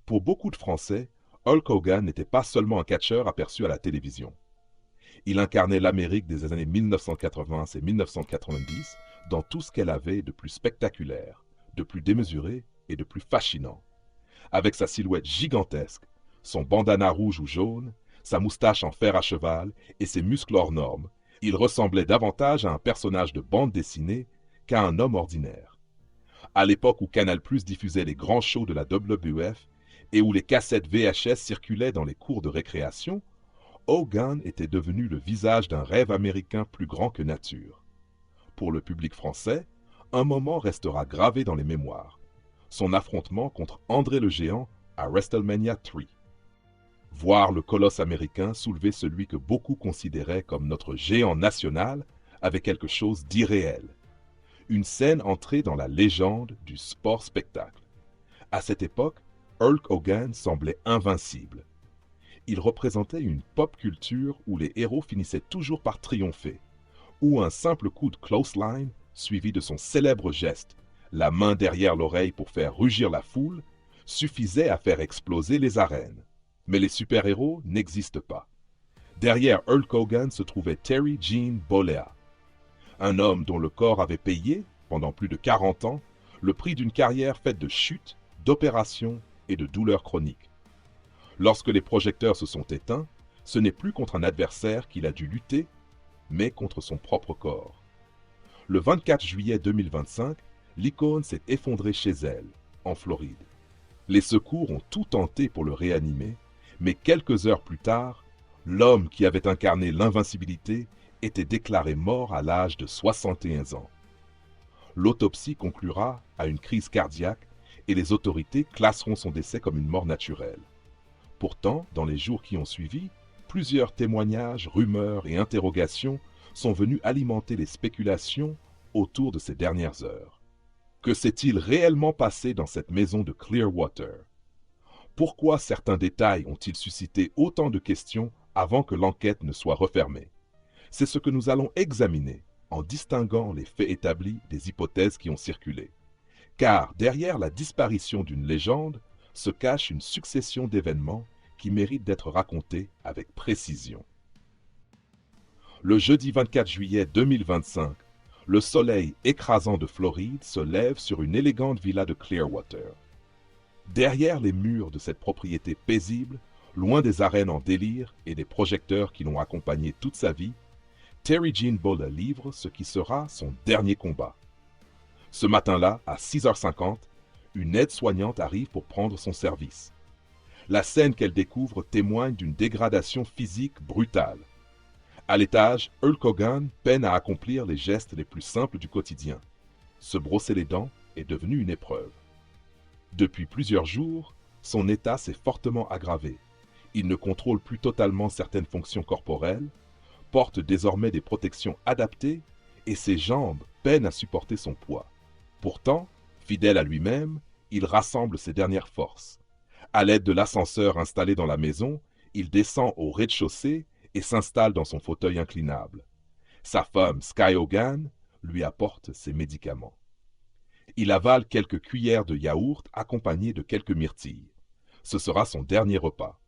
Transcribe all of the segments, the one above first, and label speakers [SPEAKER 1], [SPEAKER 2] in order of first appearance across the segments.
[SPEAKER 1] Pour beaucoup de Français, Hulk Hogan n'était pas seulement un catcheur aperçu à la télévision. Il incarnait l'Amérique des années 1980 et 1990 dans tout ce qu'elle avait de plus spectaculaire, de plus démesuré et de plus fascinant. Avec sa silhouette gigantesque, son bandana rouge ou jaune, sa moustache en fer à cheval et ses muscles hors normes, il ressemblait davantage à un personnage de bande dessinée qu'à un homme ordinaire. À l'époque où Canal+ diffusait les grands shows de la WWF et où les cassettes VHS circulaient dans les cours de récréation, Hogan était devenu le visage d'un rêve américain plus grand que nature. Pour le public français, un moment restera gravé dans les mémoires. Son affrontement contre André le Géant à WrestleMania 3. Voir le colosse américain soulever celui que beaucoup considéraient comme notre géant national avait quelque chose d'irréel. Une scène entrée dans la légende du sport-spectacle. À cette époque, Hulk Hogan semblait invincible. Il représentait une pop culture où les héros finissaient toujours par triompher, où un simple coup de clothesline, suivi de son célèbre geste, la main derrière l'oreille pour faire rugir la foule, suffisait à faire exploser les arènes. Mais les super-héros n'existent pas. Derrière Hulk Hogan se trouvait Terry Gene Bollea, un homme dont le corps avait payé, pendant plus de 40 ans, le prix d'une carrière faite de chutes, d'opérations et de douleurs chroniques. Lorsque les projecteurs se sont éteints, ce n'est plus contre un adversaire qu'il a dû lutter, mais contre son propre corps. Le 24 juillet 2025, l'icône s'est effondrée chez elle, en Floride. Les secours ont tout tenté pour le réanimer, mais quelques heures plus tard, l'homme qui avait incarné l'invincibilité était déclaré mort à l'âge de 61 ans. L'autopsie conclura à une crise cardiaque et les autorités classeront son décès comme une mort naturelle. Pourtant, dans les jours qui ont suivi, plusieurs témoignages, rumeurs et interrogations sont venus alimenter les spéculations autour de ces dernières heures. Que s'est-il réellement passé dans cette maison de Clearwater? Pourquoi certains détails ont-ils suscité autant de questions avant que l'enquête ne soit refermée? C'est ce que nous allons examiner en distinguant les faits établis des hypothèses qui ont circulé. Car derrière la disparition d'une légende se cache une succession d'événements qui méritent d'être racontés avec précision. Le jeudi 24 juillet 2025, le soleil écrasant de Floride se lève sur une élégante villa de Clearwater. Derrière les murs de cette propriété paisible, loin des arènes en délire et des projecteurs qui l'ont accompagné toute sa vie, Terry Gene Bollea livre ce qui sera son dernier combat. Ce matin-là, à 6h50, une aide-soignante arrive pour prendre son service. La scène qu'elle découvre témoigne d'une dégradation physique brutale. À l'étage, Hulk Hogan peine à accomplir les gestes les plus simples du quotidien. Se brosser les dents est devenu une épreuve. Depuis plusieurs jours, son état s'est fortement aggravé. Il ne contrôle plus totalement certaines fonctions corporelles, porte désormais des protections adaptées et ses jambes peinent à supporter son poids. Pourtant, fidèle à lui-même, il rassemble ses dernières forces. À l'aide de l'ascenseur installé dans la maison, il descend au rez-de-chaussée et s'installe dans son fauteuil inclinable. Sa femme, Sky Hogan, lui apporte ses médicaments. Il avale quelques cuillères de yaourt accompagnées de quelques myrtilles. Ce sera son dernier repas.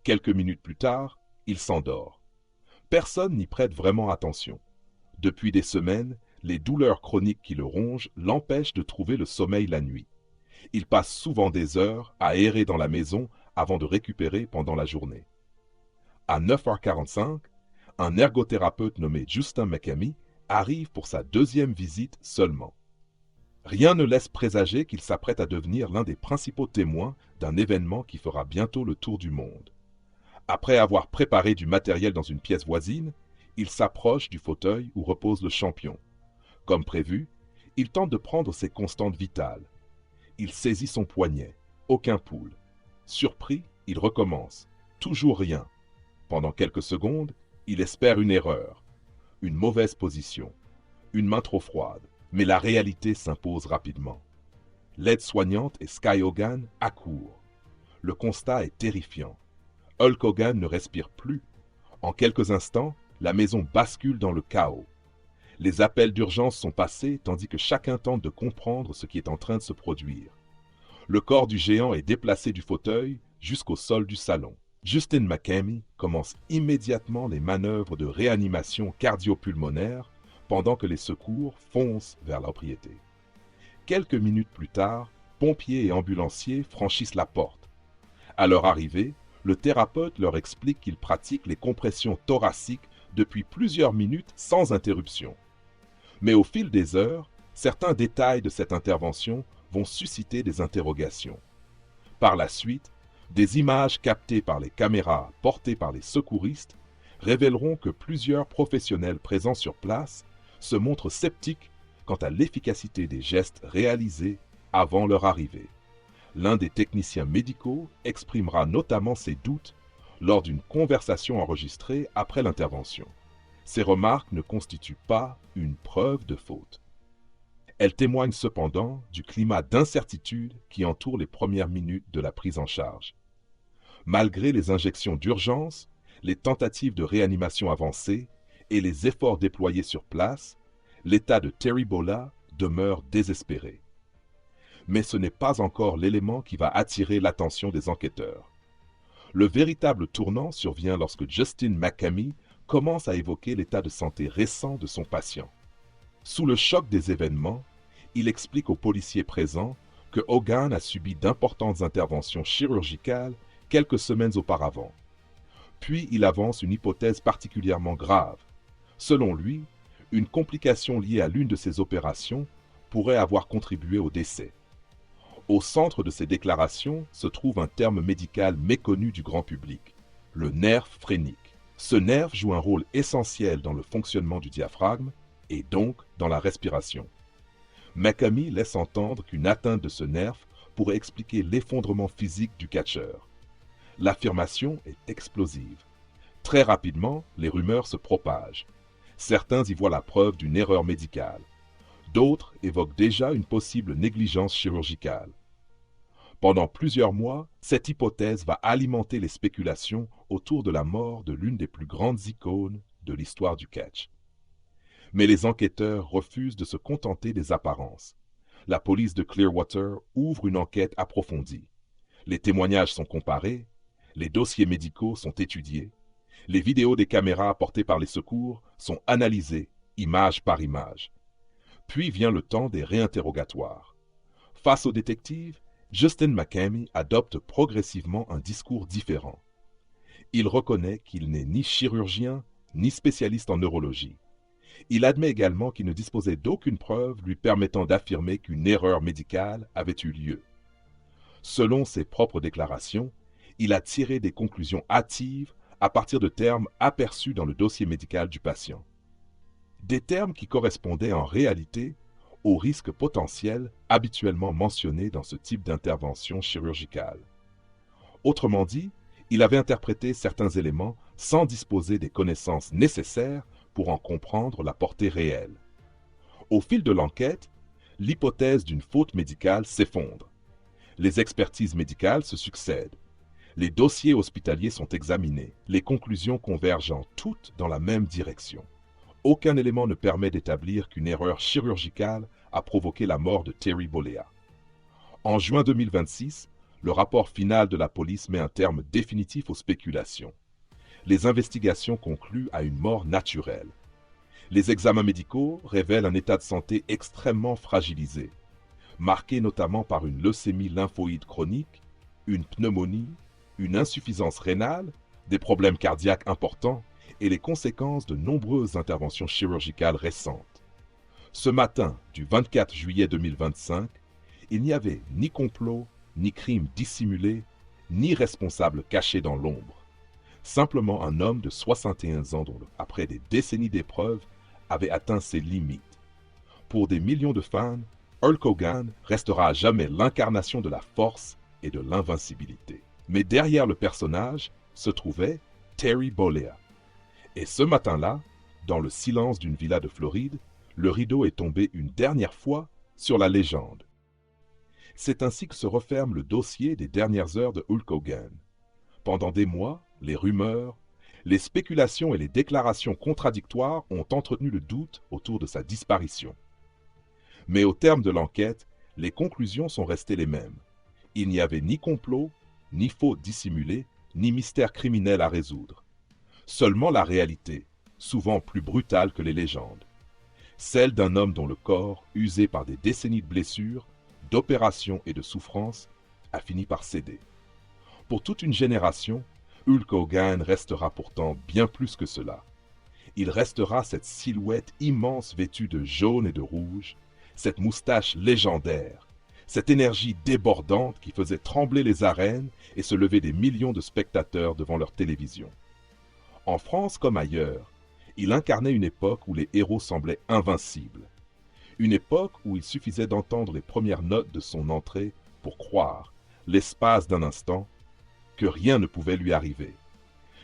[SPEAKER 1] Quelques minutes plus tard, il s'endort. Personne n'y prête vraiment attention. Depuis des semaines, les douleurs chroniques qui le rongent l'empêchent de trouver le sommeil la nuit. Il passe souvent des heures à errer dans la maison avant de récupérer pendant la journée. À 9h45, un ergothérapeute nommé Justin McCamey arrive pour sa deuxième visite seulement. Rien ne laisse présager qu'il s'apprête à devenir l'un des principaux témoins d'un événement qui fera bientôt le tour du monde. Après avoir préparé du matériel dans une pièce voisine, il s'approche du fauteuil où repose le champion. Comme prévu, il tente de prendre ses constantes vitales. Il saisit son poignet, aucun pouls. Surpris, il recommence. Toujours rien. Pendant quelques secondes, il espère une erreur, une mauvaise position, une main trop froide, mais la réalité s'impose rapidement. L'aide-soignante et Sky Hogan accourent. Le constat est terrifiant. Hulk Hogan ne respire plus. En quelques instants, la maison bascule dans le chaos. Les appels d'urgence sont passés tandis que chacun tente de comprendre ce qui est en train de se produire. Le corps du géant est déplacé du fauteuil jusqu'au sol du salon. Justin McCamey commence immédiatement les manœuvres de réanimation cardio-pulmonaire pendant que les secours foncent vers la propriété. Quelques minutes plus tard, pompiers et ambulanciers franchissent la porte. À leur arrivée, le thérapeute leur explique qu'il pratique les compressions thoraciques depuis plusieurs minutes sans interruption. Mais au fil des heures, certains détails de cette intervention vont susciter des interrogations. Par la suite, des images captées par les caméras portées par les secouristes révéleront que plusieurs professionnels présents sur place se montrent sceptiques quant à l'efficacité des gestes réalisés avant leur arrivée. L'un des techniciens médicaux exprimera notamment ses doutes lors d'une conversation enregistrée après l'intervention. Ces remarques ne constituent pas une preuve de faute. Elles témoignent cependant du climat d'incertitude qui entoure les premières minutes de la prise en charge. Malgré les injections d'urgence, les tentatives de réanimation avancées et les efforts déployés sur place, l'état de Terry Bolla demeure désespéré. Mais ce n'est pas encore l'élément qui va attirer l'attention des enquêteurs. Le véritable tournant survient lorsque Justin McCamey commence à évoquer l'état de santé récent de son patient. Sous le choc des événements, il explique aux policiers présents que Hogan a subi d'importantes interventions chirurgicales quelques semaines auparavant. Puis il avance une hypothèse particulièrement grave. Selon lui, une complication liée à l'une de ces opérations pourrait avoir contribué au décès. Au centre de ces déclarations se trouve un terme médical méconnu du grand public, le nerf phrénique. Ce nerf joue un rôle essentiel dans le fonctionnement du diaphragme et donc dans la respiration. McCamey laisse entendre qu'une atteinte de ce nerf pourrait expliquer l'effondrement physique du catcheur. L'affirmation est explosive. Très rapidement, les rumeurs se propagent. Certains y voient la preuve d'une erreur médicale. D'autres évoquent déjà une possible négligence chirurgicale. Pendant plusieurs mois, cette hypothèse va alimenter les spéculations autour de la mort de l'une des plus grandes icônes de l'histoire du catch. Mais les enquêteurs refusent de se contenter des apparences. La police de Clearwater ouvre une enquête approfondie. Les témoignages sont comparés, les dossiers médicaux sont étudiés, les vidéos des caméras apportées par les secours sont analysées, image par image. Puis vient le temps des réinterrogatoires. Face aux détectives, Justin McCamey adopte progressivement un discours différent. Il reconnaît qu'il n'est ni chirurgien, ni spécialiste en neurologie. Il admet également qu'il ne disposait d'aucune preuve lui permettant d'affirmer qu'une erreur médicale avait eu lieu. Selon ses propres déclarations, il a tiré des conclusions hâtives à partir de termes aperçus dans le dossier médical du patient. Des termes qui correspondaient en réalité aux risques potentiels habituellement mentionnés dans ce type d'intervention chirurgicale. Autrement dit, il avait interprété certains éléments sans disposer des connaissances nécessaires pour en comprendre la portée réelle. Au fil de l'enquête, l'hypothèse d'une faute médicale s'effondre. Les expertises médicales se succèdent. Les dossiers hospitaliers sont examinés, les conclusions convergeant toutes dans la même direction. Aucun élément ne permet d'établir qu'une erreur chirurgicale a provoqué la mort de Terry Bollea. En juin 2026, le rapport final de la police met un terme définitif aux spéculations. Les investigations concluent à une mort naturelle. Les examens médicaux révèlent un état de santé extrêmement fragilisé, marqué notamment par une leucémie lymphoïde chronique, une pneumonie, une insuffisance rénale, des problèmes cardiaques importants et les conséquences de nombreuses interventions chirurgicales récentes. Ce matin du 24 juillet 2025, il n'y avait ni complot, ni crime dissimulé, ni responsable caché dans l'ombre. Simplement un homme de 61 ans dont, après des décennies d'épreuves, avait atteint ses limites. Pour des millions de fans, Hulk Hogan restera à jamais l'incarnation de la force et de l'invincibilité. Mais derrière le personnage se trouvait Terry Bollea. Et ce matin-là, dans le silence d'une villa de Floride, le rideau est tombé une dernière fois sur la légende. C'est ainsi que se referme le dossier des dernières heures de Hulk Hogan. Pendant des mois, les rumeurs, les spéculations et les déclarations contradictoires ont entretenu le doute autour de sa disparition. Mais au terme de l'enquête, les conclusions sont restées les mêmes. Il n'y avait ni complot, ni faute dissimulée, ni mystère criminel à résoudre. Seulement la réalité, souvent plus brutale que les légendes. Celle d'un homme dont le corps, usé par des décennies de blessures, d'opérations et de souffrances, a fini par céder. Pour toute une génération, Hulk Hogan restera pourtant bien plus que cela. Il restera cette silhouette immense vêtue de jaune et de rouge, cette moustache légendaire, cette énergie débordante qui faisait trembler les arènes et se lever des millions de spectateurs devant leur télévision. En France comme ailleurs, il incarnait une époque où les héros semblaient invincibles. Une époque où il suffisait d'entendre les premières notes de son entrée pour croire, l'espace d'un instant, que rien ne pouvait lui arriver.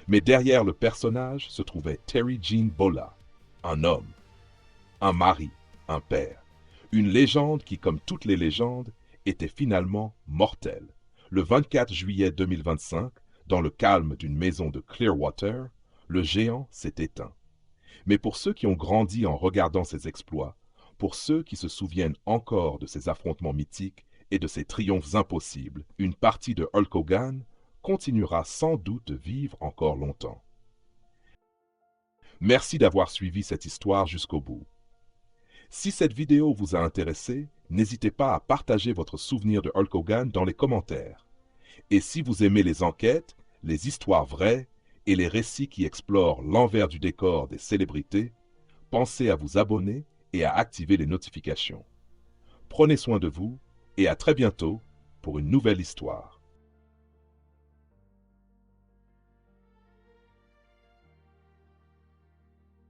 [SPEAKER 1] Mais derrière le personnage se trouvait Terry Gene Bolla, un homme, un mari, un père, une légende qui, comme toutes les légendes, était finalement mortelle. Le 24 juillet 2025, dans le calme d'une maison de Clearwater, le géant s'est éteint. Mais pour ceux qui ont grandi en regardant ses exploits, pour ceux qui se souviennent encore de ses affrontements mythiques et de ses triomphes impossibles, une partie de Hulk Hogan continuera sans doute de vivre encore longtemps. Merci d'avoir suivi cette histoire jusqu'au bout. Si cette vidéo vous a intéressé, n'hésitez pas à partager votre souvenir de Hulk Hogan dans les commentaires. Et si vous aimez les enquêtes, les histoires vraies et les récits qui explorent l'envers du décor des célébrités, pensez à vous abonner et à activer les notifications. Prenez soin de vous et à très bientôt pour une nouvelle histoire.